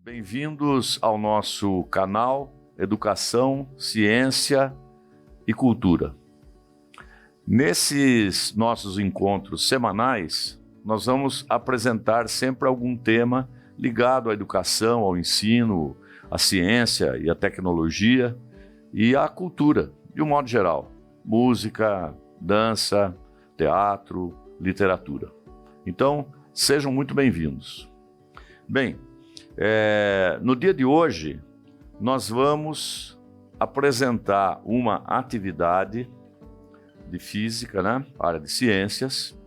Bem-vindos ao nosso canal Educação, Ciência e Cultura. Nesses nossos encontros semanais, nós vamos apresentar sempre algum tema ligado à educação, ao ensino, à ciência e à tecnologia e à cultura, de um modo geral. Música, dança, teatro, literatura. Então, sejam muito bem-vindos. Bem, no dia de hoje, nós vamos apresentar uma atividade de física, área de ciências,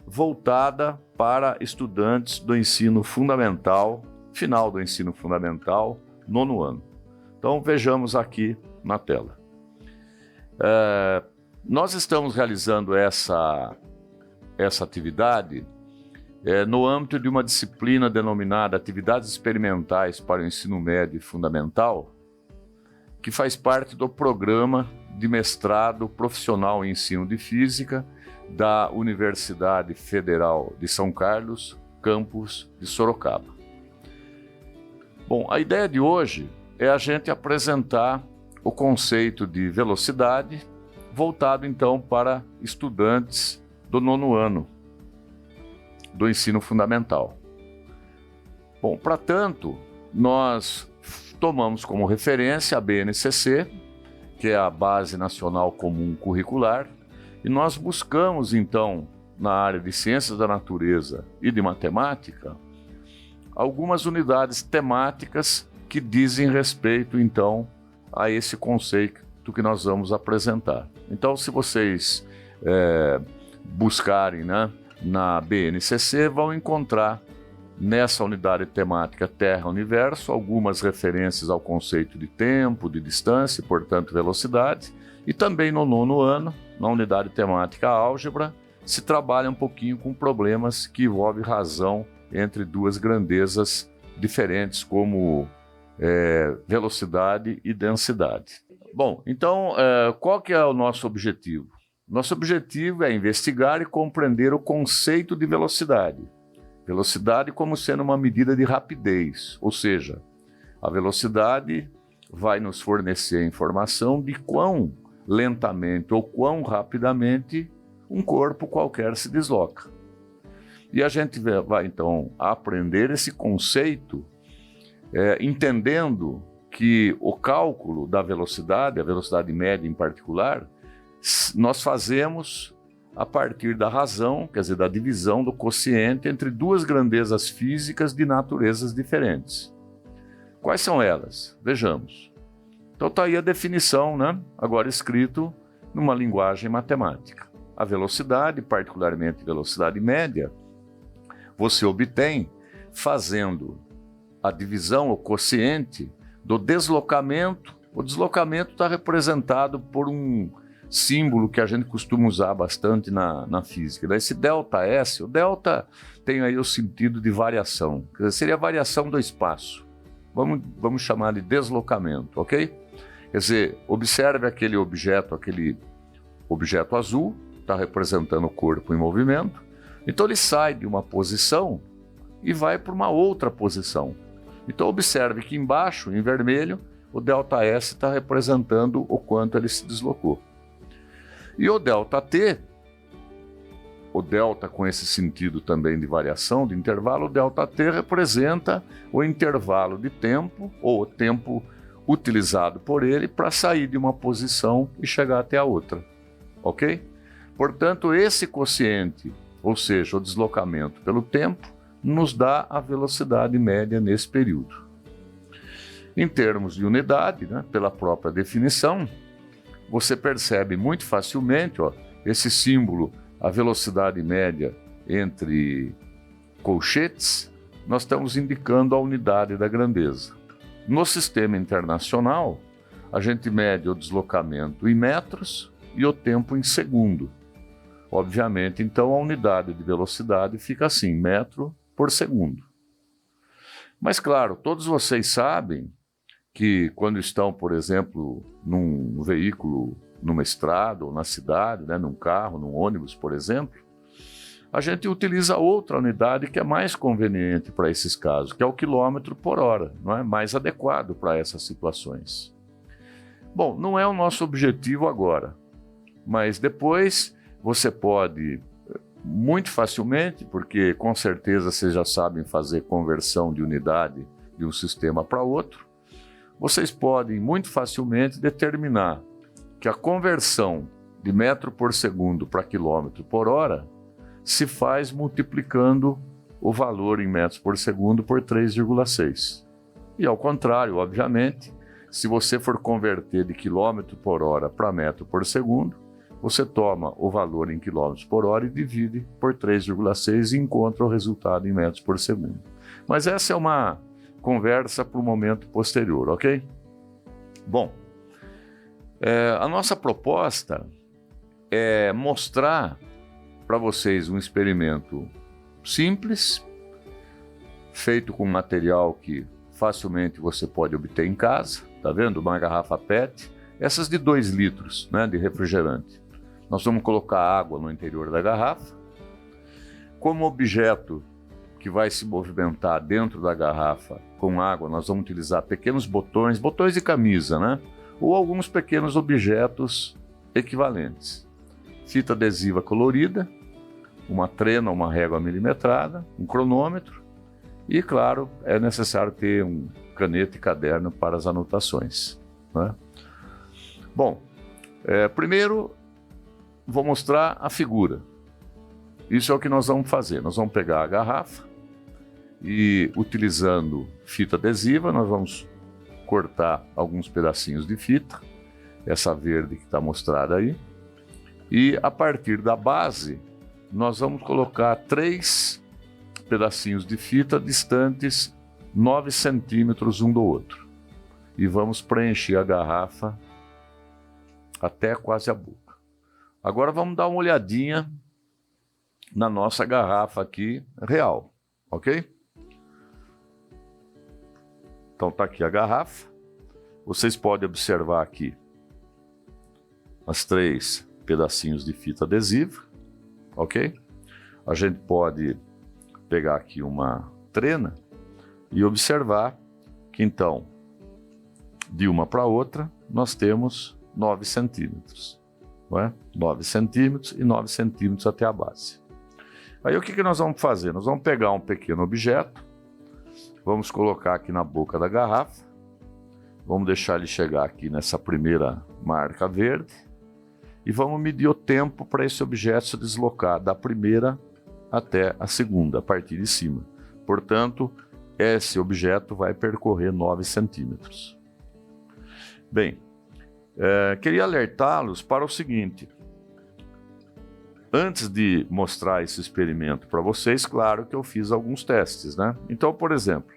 voltada para estudantes do ensino fundamental, final do ensino fundamental, 9º ano. Então, vejamos aqui na tela. Nós estamos realizando essa atividade no âmbito de uma disciplina denominada Atividades Experimentais para o Ensino Médio e Fundamental, que faz parte do programa de mestrado profissional em ensino de física da Universidade Federal de São Carlos, campus de Sorocaba. Bom, a ideia de hoje é a gente apresentar o conceito de velocidade, voltado então para estudantes do 9º ano do ensino fundamental. Bom, para tanto, nós tomamos como referência a BNCC, que é a Base Nacional Comum Curricular, e nós buscamos então, na área de Ciências da Natureza e de Matemática, algumas unidades temáticas que dizem respeito então a esse conceito que nós vamos apresentar. Então, se vocês buscarem, na BNCC, vão encontrar nessa unidade temática Terra-Universo algumas referências ao conceito de tempo, de distância e, portanto, velocidade. E também no 9º ano, na unidade temática Álgebra, se trabalha um pouquinho com problemas que envolvem razão entre duas grandezas diferentes, como velocidade e densidade. Bom, então, qual que é o nosso objetivo? Nosso objetivo é investigar e compreender o conceito de velocidade. Velocidade como sendo uma medida de rapidez, ou seja, a velocidade vai nos fornecer informação de quão lentamente ou quão rapidamente um corpo qualquer se desloca. E a gente vai então aprender esse conceito entendendo que o cálculo da velocidade, a velocidade média em particular, nós fazemos a partir da razão, quer dizer, da divisão do quociente entre duas grandezas físicas de naturezas diferentes. Quais são elas? Vejamos. Então está aí a definição, agora escrito numa linguagem matemática. A velocidade, particularmente velocidade média, você obtém fazendo a divisão, o quociente do deslocamento. O deslocamento está representado por um símbolo que a gente costuma usar bastante na física. Esse ΔS, o delta tem aí o sentido de variação, quer dizer, seria a variação do espaço. Vamos chamar de deslocamento, ok? Quer dizer, observe aquele objeto azul, está representando o corpo em movimento, então ele sai de uma posição e vai para uma outra posição. Então observe que embaixo, em vermelho, o ΔS está representando o quanto ele se deslocou. E o ΔT, o delta com esse sentido também de variação, de intervalo, o ΔT representa o intervalo de tempo, ou o tempo utilizado por ele para sair de uma posição e chegar até a outra, ok? Portanto, esse quociente, ou seja, o deslocamento pelo tempo, nos dá a velocidade média nesse período. Em termos de unidade, pela própria definição, você percebe muito facilmente esse símbolo, a velocidade média entre colchetes, nós estamos indicando a unidade da grandeza. No sistema internacional, a gente mede o deslocamento em metros e o tempo em segundo. Obviamente, então, a unidade de velocidade fica assim, metro por segundo. Mas, claro, todos vocês sabem que quando estão, por exemplo, num veículo, numa estrada ou na cidade, num carro, num ônibus, por exemplo, a gente utiliza outra unidade que é mais conveniente para esses casos, que é o quilômetro por hora, não é? Mais adequado para essas situações. Bom, não é o nosso objetivo agora, mas depois você pode, muito facilmente, porque com certeza vocês já sabem fazer conversão de unidade de um sistema para outro, vocês podem muito facilmente determinar que a conversão de metro por segundo para quilômetro por hora se faz multiplicando o valor em metros por segundo por 3,6. E ao contrário, obviamente, se você for converter de quilômetro por hora para metro por segundo, você toma o valor em quilômetros por hora e divide por 3,6 e encontra o resultado em metros por segundo. Mas essa é uma conversa para o momento posterior, ok? Bom, a nossa proposta é mostrar para vocês um experimento simples, feito com material que facilmente você pode obter em casa. Tá vendo? Uma garrafa PET, essas de 2 litros, né, de refrigerante. Nós vamos colocar água no interior da garrafa. Como objeto que vai se movimentar dentro da garrafa com água, nós vamos utilizar pequenos botões de camisa, né? Ou alguns pequenos objetos equivalentes. Fita adesiva colorida, uma trena, uma régua milimetrada, um cronômetro e, claro, é necessário ter um caneta e caderno para as anotações, né? Bom, primeiro vou mostrar a figura. Isso é o que nós vamos fazer. Nós vamos pegar a garrafa e, utilizando fita adesiva, nós vamos cortar alguns pedacinhos de fita, essa verde que está mostrada aí, e a partir da base nós vamos colocar 3 pedacinhos de fita distantes 9 centímetros um do outro e vamos preencher a garrafa até quase a boca. Agora vamos dar uma olhadinha na nossa garrafa aqui real, ok? Então tá aqui a garrafa. Vocês podem observar aqui as 3 pedacinhos de fita adesiva, ok? A gente pode pegar aqui uma trena e observar que então, de uma para outra, nós temos 9 centímetros, não é? 9 centímetros e 9 centímetros até a base. Aí o que nós vamos fazer? Nós vamos pegar um pequeno objeto, vamos colocar aqui na boca da garrafa, vamos deixar ele chegar aqui nessa primeira marca verde e vamos medir o tempo para esse objeto se deslocar da primeira até a segunda, a partir de cima. Portanto, esse objeto vai percorrer 9 centímetros. Bem, queria alertá-los para o seguinte. Antes de mostrar esse experimento para vocês, claro que eu fiz alguns testes, né? Então, por exemplo,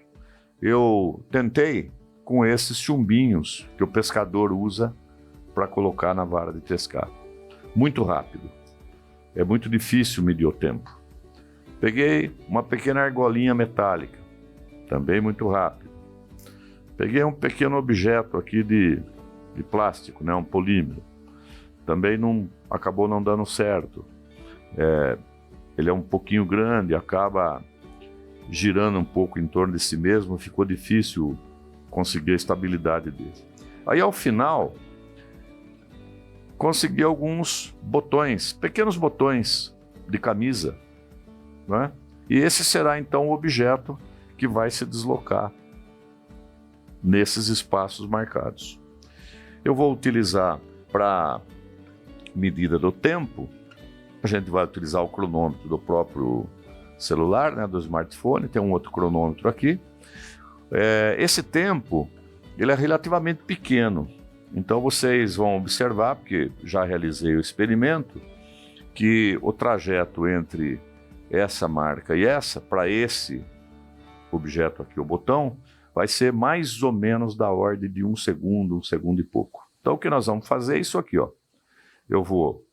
eu tentei com esses chumbinhos que o pescador usa para colocar na vara de pescar. Muito rápido. É muito difícil medir o tempo. Peguei uma pequena argolinha metálica, também muito rápido. Peguei um pequeno objeto aqui de plástico, né, um polímero. Também acabou não dando certo. Ele é um pouquinho grande, acaba girando um pouco em torno de si mesmo, ficou difícil conseguir a estabilidade dele. Aí ao final, consegui alguns botões, pequenos botões de camisa, né? E esse será então o objeto que vai se deslocar nesses espaços marcados. Eu vou utilizar para medida do tempo, a gente vai utilizar o cronômetro do próprio celular, né, do smartphone, tem um outro cronômetro aqui. Esse tempo, ele é relativamente pequeno, então vocês vão observar, porque já realizei o experimento, que o trajeto entre essa marca e essa, para esse objeto aqui, o botão, vai ser mais ou menos da ordem de 1 segundo e pouco. Então o que nós vamos fazer é isso aqui, ó. Eu vou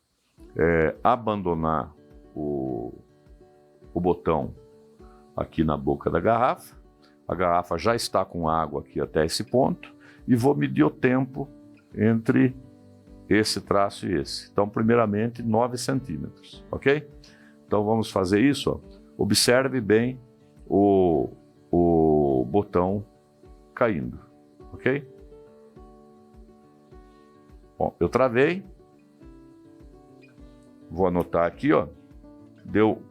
abandonar o botão aqui na boca da garrafa. A garrafa já está com água aqui até esse ponto e vou medir o tempo entre esse traço e esse. Então, primeiramente, 9 centímetros, ok? Então vamos fazer isso, ó. Observe bem o botão caindo, ok? Bom, eu travei. Vou anotar aqui, ó. Deu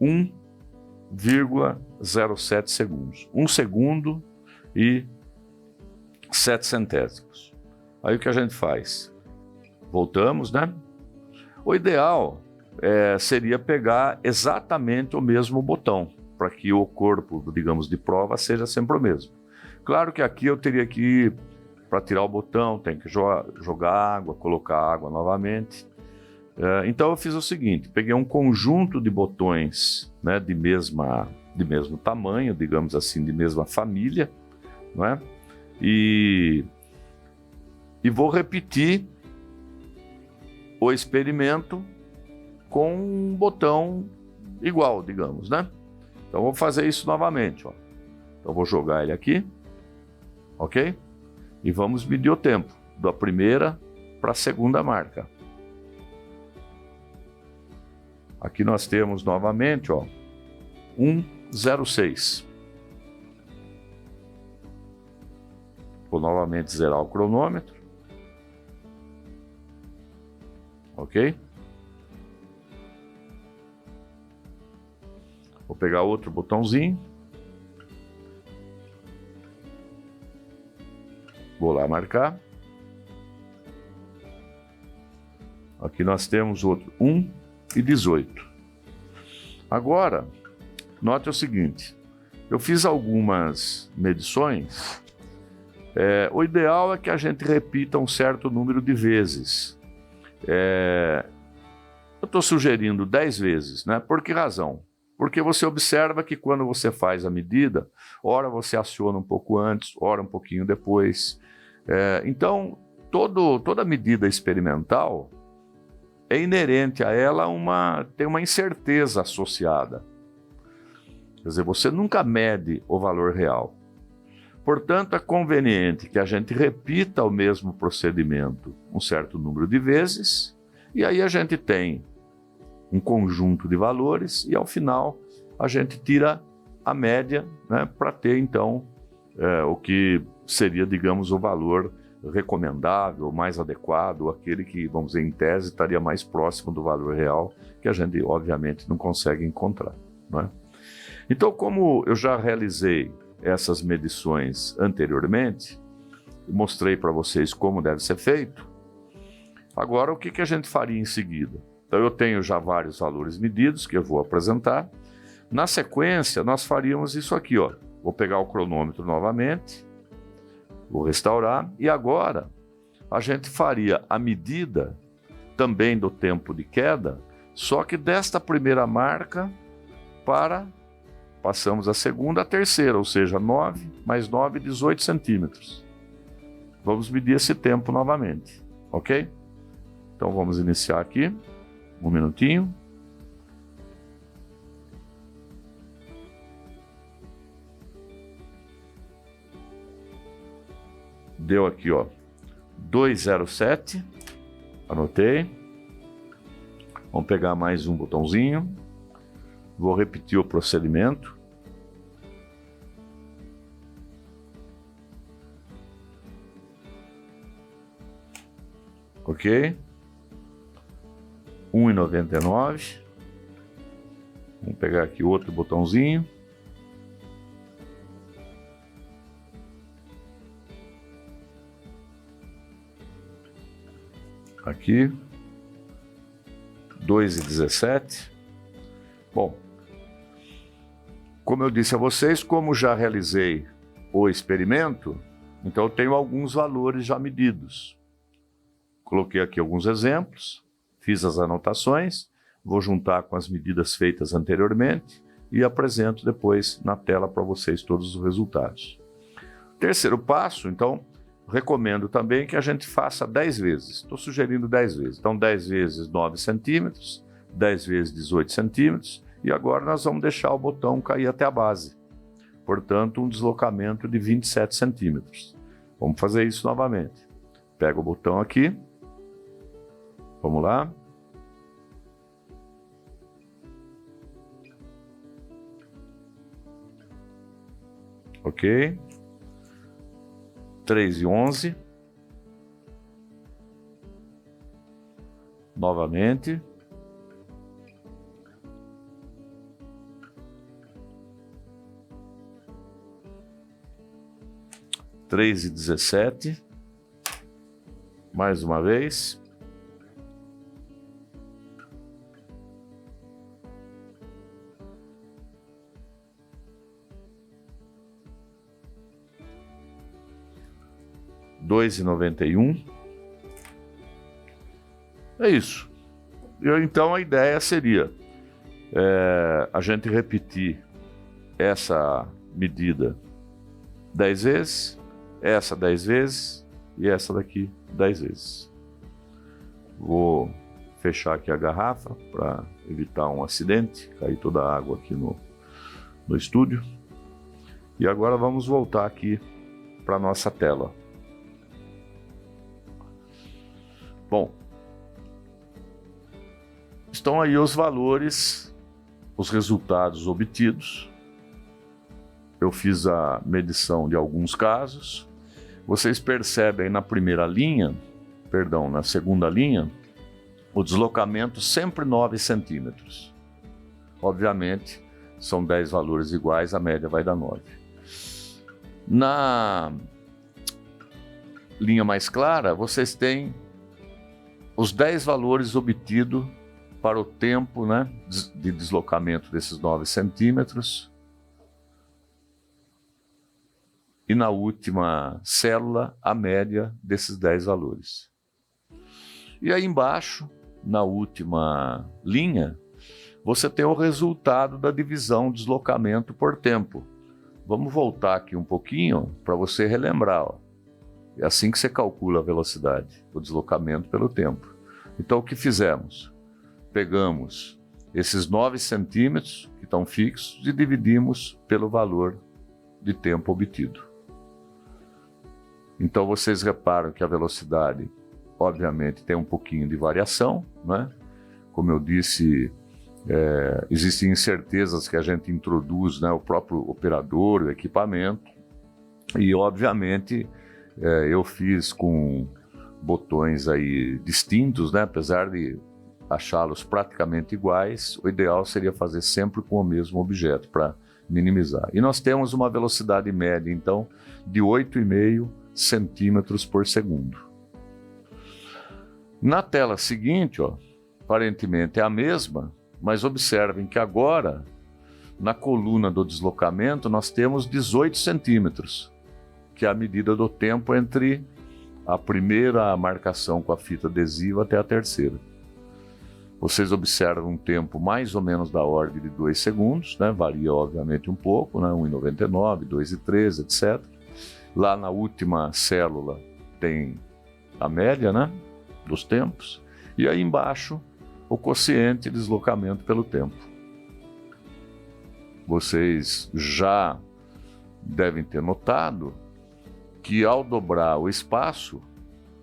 1,07 segundos. 1 segundo e 7 centésimos. Aí o que a gente faz? Voltamos, né? O ideal seria pegar exatamente o mesmo botão, para que o corpo, digamos, de prova seja sempre o mesmo. Claro que aqui eu teria que, para tirar o botão, tem que jogar água, colocar água novamente. Então eu fiz o seguinte, peguei um conjunto de botões, né, de mesmo tamanho, digamos assim, de mesma família, não é? E vou repetir o experimento com um botão igual, digamos, né? Então vou fazer isso novamente, ó. Então vou jogar ele aqui, ok? E vamos medir o tempo da primeira para a segunda marca. Aqui nós temos novamente, ó, 1,06. Vou novamente zerar o cronômetro. Ok? Vou pegar outro botãozinho. Vou lá marcar. Aqui nós temos outro 1,18. Agora, note o seguinte. Eu fiz algumas medições. O ideal é que a gente repita um certo número de vezes. Eu estou sugerindo 10 vezes, né? Por que razão? Porque você observa que quando você faz a medida, ora você aciona um pouco antes, ora um pouquinho depois. Então, toda medida experimental é inerente a ela tem uma incerteza associada. Quer dizer, você nunca mede o valor real. Portanto, é conveniente que a gente repita o mesmo procedimento um certo número de vezes, e aí a gente tem um conjunto de valores, e ao final a gente tira a média, né, para ter então o que seria, digamos, o valor recomendável, mais adequado, aquele que, vamos dizer, em tese, estaria mais próximo do valor real, que a gente, obviamente, não consegue encontrar, não é? Então, como eu já realizei essas medições anteriormente, mostrei para vocês como deve ser feito, agora o que a gente faria em seguida? Então eu tenho já vários valores medidos que eu vou apresentar. Na sequência, nós faríamos isso aqui, ó. Vou pegar o cronômetro novamente, vou restaurar, e agora a gente faria a medida também do tempo de queda, só que desta primeira marca passamos a segunda, a terceira, ou seja, 9 mais 9, 18 centímetros. Vamos medir esse tempo novamente, ok? Então vamos iniciar aqui, um minutinho. Deu aqui, ó, 2,07, anotei. Vamos pegar mais um botãozinho. Vou repetir o procedimento. Ok? 1,99. Vamos pegar aqui outro botãozinho. Aqui. 2,17. Bom, como eu disse a vocês, como já realizei o experimento, então eu tenho alguns valores já medidos. Coloquei aqui alguns exemplos, fiz as anotações, vou juntar com as medidas feitas anteriormente e apresento depois na tela para vocês todos os resultados. Terceiro passo, então, recomendo também que a gente faça 10 vezes. Estou sugerindo 10 vezes. Então, 10 vezes 9 centímetros, 10 vezes 18 centímetros, e agora nós vamos deixar o botão cair até a base. Portanto, um deslocamento de 27 centímetros. Vamos fazer isso novamente. Pega o botão aqui. Vamos lá. Ok? 3:11. Novamente. 3:17. Mais uma vez. 2:91. É isso. Então a ideia seria a gente repetir essa medida 10 vezes, essa 10 vezes e essa daqui 10 vezes. Vou fechar aqui a garrafa para evitar um acidente, cair toda a água aqui no estúdio. E agora vamos voltar aqui para nossa tela. Bom, estão aí os valores, os resultados obtidos. Eu fiz a medição de alguns casos. Vocês percebem na primeira linha, perdão, na segunda linha, o deslocamento sempre 9 centímetros. Obviamente, são 10 valores iguais, a média vai dar 9. Na linha mais clara, vocês têm os 10 valores obtidos para o tempo, né, de deslocamento desses 9 centímetros. E na última célula, a média desses 10 valores. E aí embaixo, na última linha, você tem o resultado da divisão deslocamento por tempo. Vamos voltar aqui um pouquinho para você relembrar. Ó. É assim que você calcula a velocidade, o deslocamento pelo tempo. Então o que fizemos? Pegamos esses 9 centímetros que estão fixos e dividimos pelo valor de tempo obtido. Então vocês reparam que a velocidade, obviamente, tem um pouquinho de variação, né? Como eu disse, existem incertezas que a gente introduz, né? O próprio operador, o equipamento, e obviamente eu fiz com botões aí distintos, né? Apesar de achá-los praticamente iguais, o ideal seria fazer sempre com o mesmo objeto para minimizar. E nós temos uma velocidade média, então, de 8,5 centímetros por segundo. Na tela seguinte, ó, aparentemente é a mesma, mas observem que agora, na coluna do deslocamento, nós temos 18 centímetros, que é a medida do tempo entre a primeira marcação com a fita adesiva até a terceira. Vocês observam um tempo mais ou menos da ordem de 2 segundos, né? Varia obviamente um pouco, né? 1,99, 2,13, etc. Lá na última célula tem a média, né? Dos tempos. E aí embaixo o quociente de deslocamento pelo tempo. Vocês já devem ter notado que ao dobrar o espaço,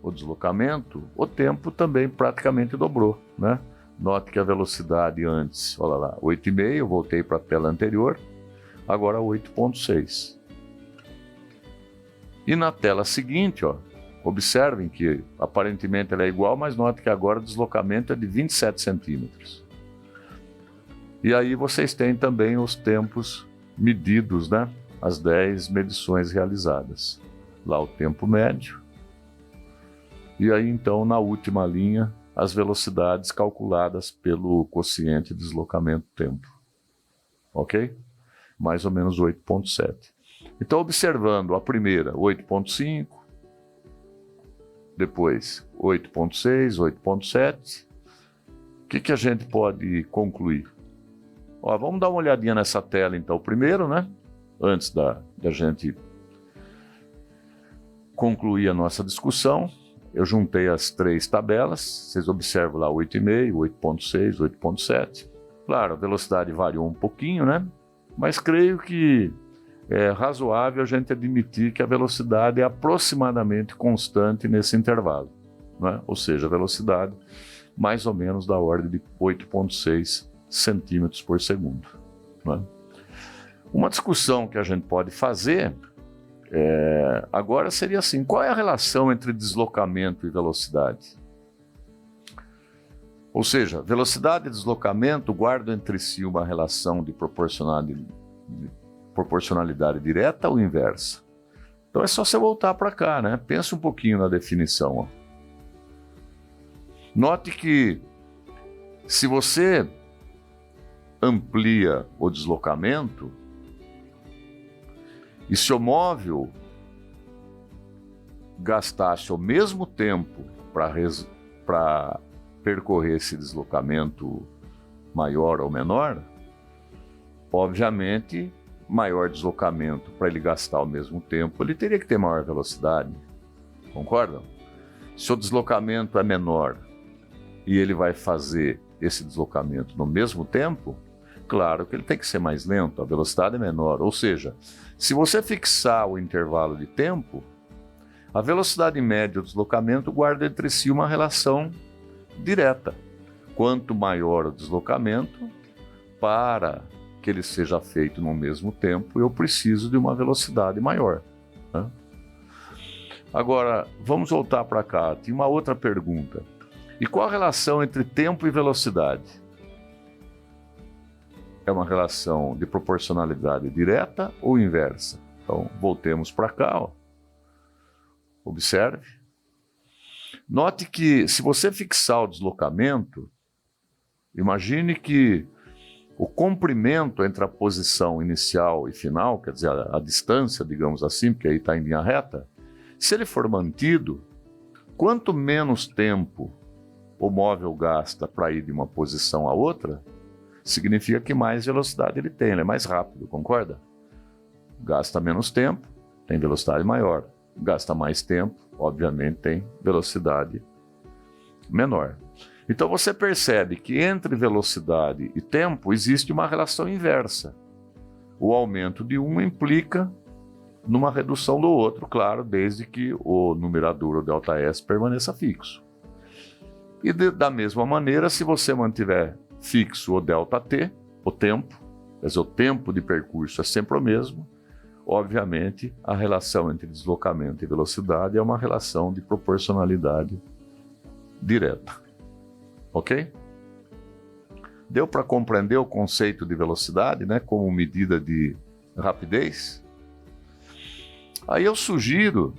o deslocamento, o tempo também praticamente dobrou, né? Note que a velocidade antes, olha lá, 8,5, eu voltei para a tela anterior, agora 8,6. E na tela seguinte, ó, observem que aparentemente ela é igual, mas note que agora o deslocamento é de 27 centímetros. E aí vocês têm também os tempos medidos, né? As 10 medições realizadas. Lá o tempo médio. E aí então na última linha as velocidades calculadas pelo quociente de deslocamento-tempo. Ok? Mais ou menos 8,7. Então observando a primeira 8,5, depois 8,6, 8,7, o que a gente pode concluir? Ó, vamos dar uma olhadinha nessa tela então primeiro, né? Antes da gente concluir a nossa discussão, eu juntei as 3 tabelas, vocês observam lá 8,5, 8,6, 8,7. Claro, a velocidade variou um pouquinho, né? Mas creio que é razoável a gente admitir que a velocidade é aproximadamente constante nesse intervalo, né? Ou seja, a velocidade mais ou menos da ordem de 8,6 centímetros por segundo, né? Uma discussão que a gente pode fazer agora seria assim: qual é a relação entre deslocamento e velocidade? Ou seja, velocidade e deslocamento guardam entre si uma relação de proporcionalidade direta ou inversa? Então é só você voltar para cá, né? Pensa um pouquinho na definição. Ó. Note que se você amplia o deslocamento, e se o móvel gastasse o mesmo tempo para percorrer esse deslocamento maior ou menor, obviamente, maior deslocamento para ele gastar ao mesmo tempo, ele teria que ter maior velocidade. Concordam? Se o deslocamento é menor e ele vai fazer esse deslocamento no mesmo tempo, claro que ele tem que ser mais lento, a velocidade é menor. Ou seja, se você fixar o intervalo de tempo, a velocidade média do deslocamento guarda entre si uma relação direta. Quanto maior o deslocamento, para que ele seja feito no mesmo tempo, eu preciso de uma velocidade maior. Né? Agora, vamos voltar para cá. Tem uma outra pergunta. E qual a relação entre tempo e velocidade? É uma relação de proporcionalidade direta ou inversa? Então, voltemos para cá. Ó. Observe. Note que, se você fixar o deslocamento, imagine que o comprimento entre a posição inicial e final, quer dizer, a distância, digamos assim, porque aí está em linha reta, se ele for mantido, quanto menos tempo o móvel gasta para ir de uma posição a outra, significa que mais velocidade ele tem, ele é mais rápido, concorda? Gasta menos tempo, tem velocidade maior. Gasta mais tempo, obviamente tem velocidade menor. Então você percebe que entre velocidade e tempo existe uma relação inversa. O aumento de um implica numa redução do outro, claro, desde que o numerador, o ΔS, permaneça fixo. E da mesma maneira, se você mantiver fixo o ΔT, o tempo, quer dizer, o tempo de percurso é sempre o mesmo, obviamente a relação entre deslocamento e velocidade é uma relação de proporcionalidade direta. Ok? Deu para compreender o conceito de velocidade, né, como medida de rapidez? Aí eu sugiro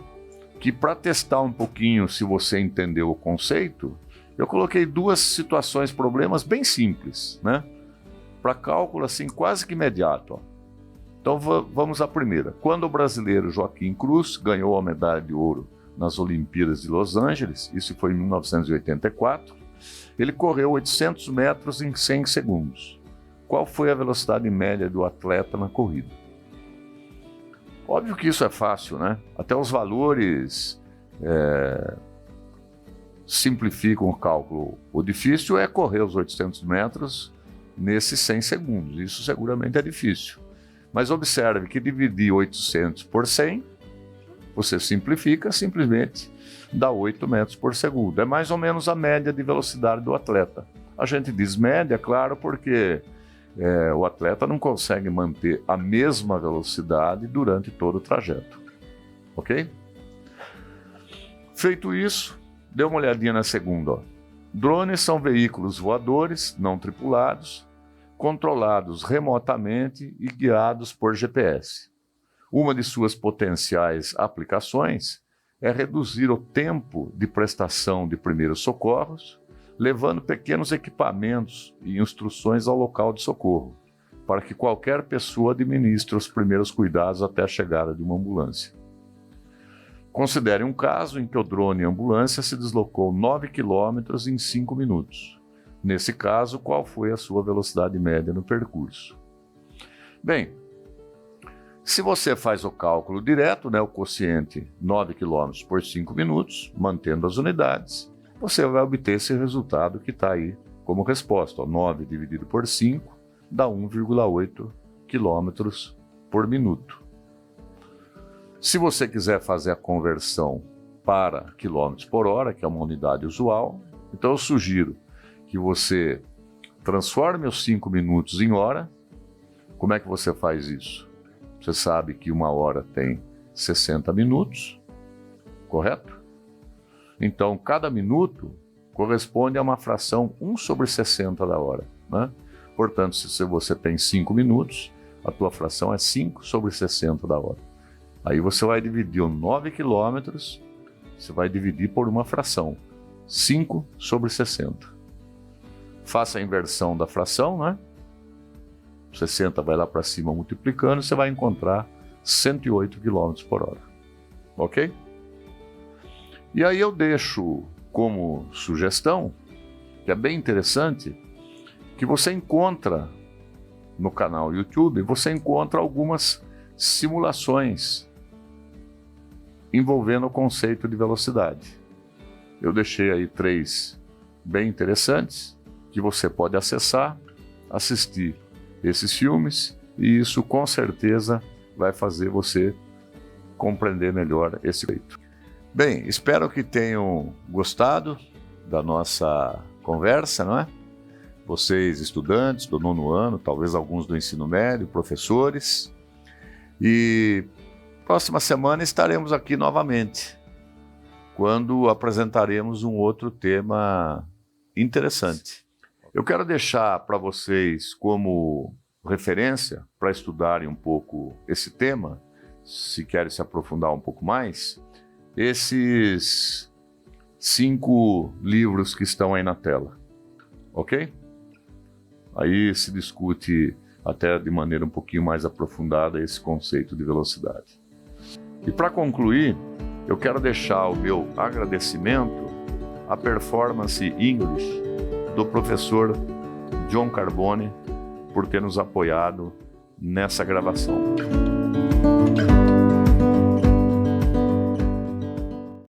que, para testar um pouquinho se você entendeu o conceito, eu coloquei duas situações, problemas bem simples, né? Para cálculo assim quase que imediato. Ó. Então vamos à primeira. Quando o brasileiro Joaquim Cruz ganhou a medalha de ouro nas Olimpíadas de Los Angeles, isso foi em 1984, ele correu 800 metros em 100 segundos. Qual foi a velocidade média do atleta na corrida? Óbvio que isso é fácil, né? Até os valores simplificam o cálculo. O difícil é correr os 800 metros nesses 100 segundos. Isso seguramente é difícil. Mas observe que dividir 800 por 100, você simplifica, simplesmente dá 8 metros por segundo. É mais ou menos a média de velocidade do atleta. A gente diz média, claro, porque o atleta não consegue manter a mesma velocidade durante todo o trajeto. Ok? Feito isso, dê uma olhadinha na segunda. Ó. Drones são veículos voadores não tripulados, controlados remotamente e guiados por GPS. Uma de suas potenciais aplicações é reduzir o tempo de prestação de primeiros socorros, levando pequenos equipamentos e instruções ao local de socorro, para que qualquer pessoa administre os primeiros cuidados até a chegada de uma ambulância. Considere um caso em que o drone e a ambulância se deslocou 9 km em 5 minutos. Nesse caso, qual foi a sua velocidade média no percurso? Bem, se você faz o cálculo direto, né, o quociente 9 km por 5 minutos, mantendo as unidades, você vai obter esse resultado que está aí como resposta. Ó, 9 dividido por 5 dá 1,8 km por minuto. Se você quiser fazer a conversão para km por hora, que é uma unidade usual, então eu sugiro que você transforme os 5 minutos em hora, Como é que você faz isso? Você sabe que 1 hora tem 60 minutos, correto? Então, cada minuto corresponde a uma fração 1/60 da hora, né? Portanto, se você tem 5 minutos, a tua fração é 5/60 da hora. Aí você vai dividir 9 quilômetros, você vai dividir por uma fração, 5/60. Faça a inversão da fração, né? 60 vai lá para cima multiplicando, você vai encontrar 108 km por hora. Ok? E aí eu deixo como sugestão, que é bem interessante, que você encontra no canal YouTube, você encontra algumas simulações envolvendo o conceito de velocidade. Eu deixei aí 3 bem interessantes, que você pode acessar, assistir esses filmes, e isso com certeza vai fazer você compreender melhor esse conceito. Bem, espero que tenham gostado da nossa conversa, não é? Vocês, estudantes do 9º ano, talvez alguns do ensino médio, professores. E próxima semana estaremos aqui novamente, quando apresentaremos um outro tema interessante. Eu quero deixar para vocês como referência para estudarem um pouco esse tema, se querem se aprofundar um pouco mais, esses 5 livros que estão aí na tela, ok? Aí se discute até de maneira um pouquinho mais aprofundada esse conceito de velocidade. E para concluir, eu quero deixar o meu agradecimento à Performance English do professor John Carbone por ter nos apoiado nessa gravação.